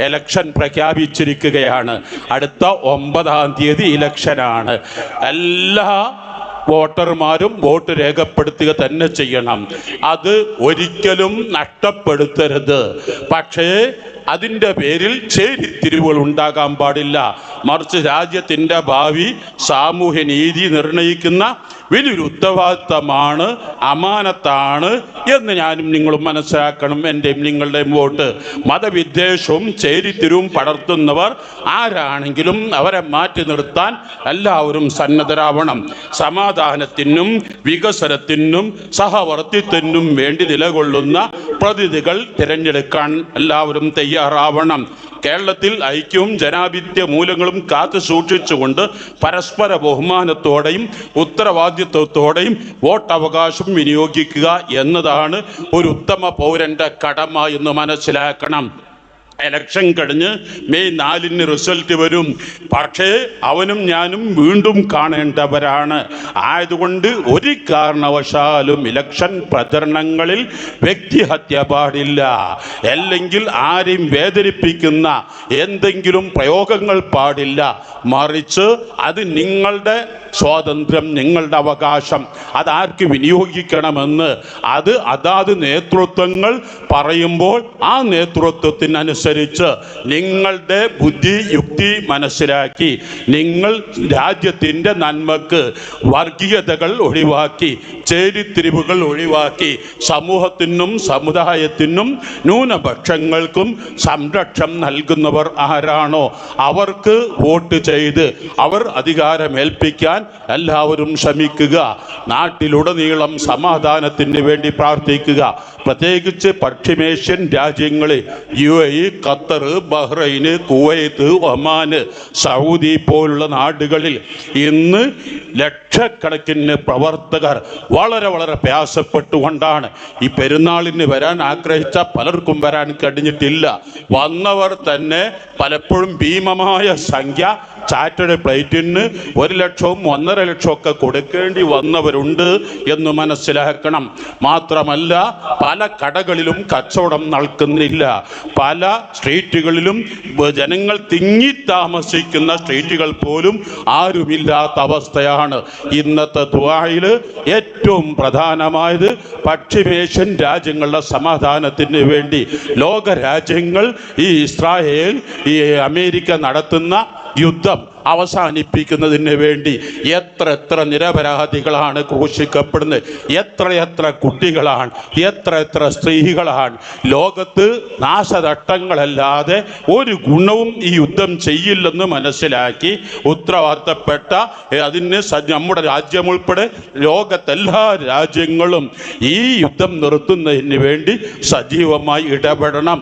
Election പ്രഖ്യാപിച്ചിരിക്കുകയാണ്. അടുത്ത 9-ാം തീയതി ഇലക്ഷനാണ്. എല്ലാ വോട്ടർമാരും വോട്ട് രേഖപ്പെടുത്തുക തന്നെ ചെയ്യണം. അത് ഒരിക്കലും നഷ്ടപ്പെടുത്തരുത്. പക്ഷേ അതിൻ്റെ പേരിൽ ചേരിത്തിരിവുകൾ ഉണ്ടാകാൻ പാടില്ല. മറിച്ച് രാജ്യത്തിൻ്റെ ഭാവി സാമൂഹ്യ നീതി നിർണയിക്കുന്ന വലിയൊരു ഉത്തരവാദിത്തമാണ്, അമാനത്താണ് എന്ന് ഞാനും നിങ്ങളും മനസ്സിലാക്കണം. എൻ്റെയും നിങ്ങളുടെയും വോട്ട്. മതവിദ്വേഷവും ചേരിത്തിരിവും പടർത്തുന്നവർ ആരാണെങ്കിലും അവരെ മാറ്റി നിർത്താൻ എല്ലാവരും സന്നദ്ധരാവണം. സമാധാനത്തിനും വികസനത്തിനും സഹവർത്തിത്വത്തിനും വേണ്ടി നിലകൊള്ളുന്ന പ്രതിനിധികൾ തിരഞ്ഞെടുക്കാൻ എല്ലാവരും തയ്യാറാവണം. കേരളത്തിൽ ഐക്യവും ജനാധിപത്യ മൂല്യങ്ങളും കാത്തു സൂക്ഷിച്ചുകൊണ്ട് പരസ്പര ബഹുമാനത്തോടെയും ഉത്തരവാദിത്വത്തോടെയും വോട്ടവകാശം വിനിയോഗിക്കുക എന്നതാണ് ഒരു ഉത്തമ പൗരന്റെ കടമ എന്ന് മനസ്സിലാക്കണം. ഇലക്ഷൻ കഴിഞ്ഞ് മെയ് 4-ന് റിസൾട്ട് വരും. പക്ഷേ അവനും ഞാനും വീണ്ടും കാണേണ്ടവരാണ്. ആയതുകൊണ്ട് ഒരു കാരണവശാലും ഇലക്ഷൻ പ്രചരണങ്ങളിൽ വ്യക്തിഹത്യ പാടില്ല. അല്ലെങ്കിൽ ആരെയും വേദനിപ്പിക്കുന്ന എന്തെങ്കിലും പ്രയോഗങ്ങൾ പാടില്ല. മറിച്ച് അത് നിങ്ങളുടെ സ്വാതന്ത്ര്യം, നിങ്ങളുടെ അവകാശം, അതാർക്ക് വിനിയോഗിക്കണമെന്ന് അതാത് നേതൃത്വങ്ങൾ പറയുമ്പോൾ ആ നേതൃത്വത്തിനനുസരിച്ച് നിങ്ങളുടെ ബുദ്ധി യുക്തി മനസ്സിലാക്കി നിങ്ങൾ രാജ്യത്തിൻ്റെ നന്മക്ക് വർഗീയതകൾ ഒഴിവാക്കി, ചേരിത്തിരിവുകൾ ഒഴിവാക്കി, സമൂഹത്തിനും സമുദായത്തിനും ന്യൂനപക്ഷങ്ങൾക്കും സംരക്ഷണം നൽകുന്നവർ ആരാണോ അവർക്ക് വോട്ട് ചെയ്ത് അവർ അധികാരമേൽപ്പിക്കാൻ എല്ലാവരും ശ്രമിക്കുക. നാട്ടിലുടനീളം സമാധാനത്തിന് വേണ്ടി പ്രാർത്ഥിക്കുക. പ്രത്യേകിച്ച് പശ്ചിമേഷ്യൻ രാജ്യങ്ങളിൽ UAE, ഖത്തർ, ബഹ്റൈന്, കുവൈത്ത്, ഒമാന്, സൗദി പോലുള്ള നാടുകളിൽ ഇന്ന് ലക്ഷക്കണക്കിന് പ്രവർത്തകർ വളരെ പ്രയാസപ്പെട്ടുകൊണ്ടാണ് ഈ പെരുന്നാളിന് വരാൻ ആഗ്രഹിച്ച പലർക്കും വരാൻ കഴിഞ്ഞിട്ടില്ല. വന്നവർ തന്നെ പലപ്പോഴും ഭീമമായ സംഖ്യ ചാർട്ടേഡ് ഫ്ലൈറ്റിന് 1 ലക്ഷവും 1.5 ലക്ഷവും ഒക്കെ കൊടുക്കേണ്ടി വന്നവരുണ്ട് എന്ന് മനസ്സിലാക്കണം. മാത്രമല്ല പല കടകളിലും കച്ചവടം നടക്കുന്നില്ല. പല സ്ട്രീറ്റുകളിലും ജനങ്ങൾ തിങ്ങി താമസിക്കുന്ന സ്ട്രീറ്റുകൾ പോലും ആരുമില്ലാത്ത അവസ്ഥയാണ്. ഇന്നത്തെ ദുആയിൽ ഏറ്റവും പ്രധാനമായത് പശ്ചിമേഷ്യൻ രാജ്യങ്ങളുടെ സമാധാനത്തിന് വേണ്ടി ലോക രാജ്യങ്ങൾ ഈ ഇസ്രായേൽ ഈ അമേരിക്ക നടത്തുന്ന യുദ്ധം അവസാനിപ്പിക്കുന്നതിന് വേണ്ടി എത്ര നിരപരാധികളാണ് ക്രൂശിക്കപ്പെടുന്നത്, എത്ര കുട്ടികളാണ്, എത്ര സ്ത്രീകളാണ്. ലോകത്ത് നാശനഷ്ടങ്ങളല്ലാതെ ഒരു ഗുണവും ഈ യുദ്ധം ചെയ്യില്ലെന്ന് മനസ്സിലാക്കി ഉത്തരവാദിത്തപ്പെട്ട അതിന് നമ്മുടെ രാജ്യം ഉൾപ്പെടെ ലോകത്തെല്ലാ രാജ്യങ്ങളും ഈ യുദ്ധം നിർത്തുന്നതിന് വേണ്ടി സജീവമായി ഇടപെടണം.